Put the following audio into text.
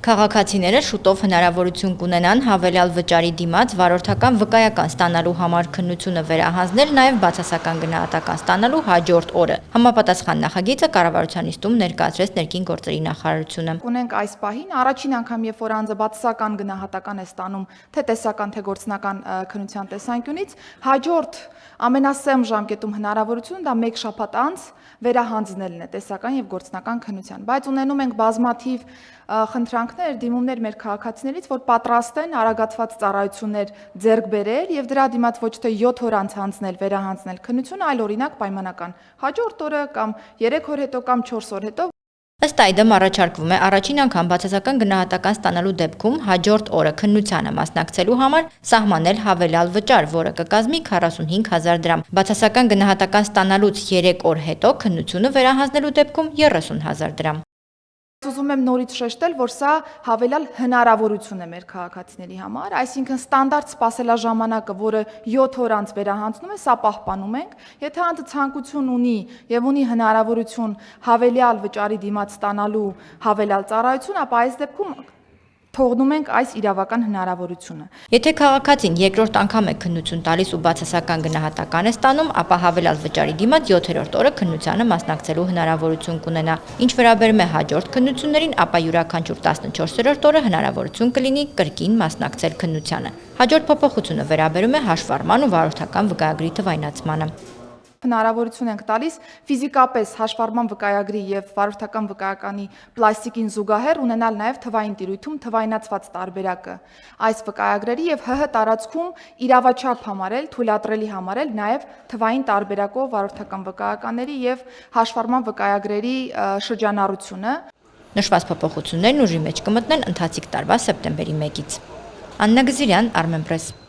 Քաղաքացիները շուտով հնարավորություն կունենան հավելյալ վճարի դիմաց վարորդական վկայական ստանալու համար քննությունը վերահանձնել նաև բացասական գնահատական ստանալու հաջորդ օրը։ Համապատասխան նախագիծը կառավարության նիստում ներկայացրեց ներքին գործերի նախարարությունը։ Ունենք այս պահին առաջին անգամ, երբ որ անձը բացասական գնահատական է ստանում թե տեսական թե գործնական քննության տեսանկյունից, հաջորդ ամենասեմ ժամկետում հնարավորությունը դա 1 շաբաթ անց վերահանձնելն է տեսական եւ գործնական քննության, բայց ունենում ենք բազմաթիվ խնդրանքներ, դիմումներ մեր քաղաքացիներից, որ պատրաստ են արագացված ծառայություններ ձեռք բերել եւ դրա դիմաց ոչ թե 7 օր անց հանձնել, վերահանձնել քննությունը, այլ օրինակ պայմանական հաջորդ օրը կամ 3 օր հետո կամ 4 օր հետո։ Ըստ այդմ առաջարկվում է առաջին անգամ բացասական գնահատական ստանալու դեպքում հաջորդ օրը քննությանը մասնակցելու համար սահմանել հավելյալ վճար, որը կկազմի 45,000 դրամ։ Բացասական գնահատական ստանալուց 3 օր հետո քննությունը վերահանձնելու դեպքում 30,000 դրամ։ Ուզում եմ նորից շեշտել, որ սա հավելյալ հնարավորություն է մեր քաղաքացիների համար, այսինքն ստանդարտ սպասելաժամանակը, որը 7 օր անց վերահանձնում է, սա պահպանում ենք։ Եթե անձը ցանկություն ունի եւ ունի հնարավորություն հավելյալ վճարի դիմաց ստանալու հավելյալ ծառայություն, ապա այս դեպքում թողնում ենք այս իրավական հնարավորությունը։ Եթե քաղաքացին երկրորդ անգամ է քննություն տալիս ու բացասական գնահատական է ստանում, ապա հավելյալ վճարի դիմաց 7-րդ օրը քննությանը մասնակցելու հնարավորություն կունենա։ Ինչ վերաբերում է հաջորդ քննություններին, ապա յուրաքանչյուր 14-րդ օրը հնարավորություն կլինի կրկին մասնակցել քննությանը։ Հաջորդ փոփոխությունը վերաբերում է հաշվառման ու վարորդական վկայագրի թվայնացմանը։ Հնարավորություն ենք տալիս ֆիզիկապես հաշվառման վկայագրի եւ վարորդական վկայականի պլաստիկին զուգահեռ ունենալ նաեւ թվային տիրույթում թվայնացված տարբերակը այս վկայագրերի եւ ՀՀ տարածքում իրավաչափ համարել, թույլատրելի համարել նաեւ թվային տարբերակով վարորդական վկայականների եւ հաշվառման վկայագրերի շրջանառությունը։ Նշված փոփոխություններն ուժի մեջ կմտնեն ընթացիկ տարվա սեպտեմբերի 1-ից։ Աննա Գզիրյան, Armenpress։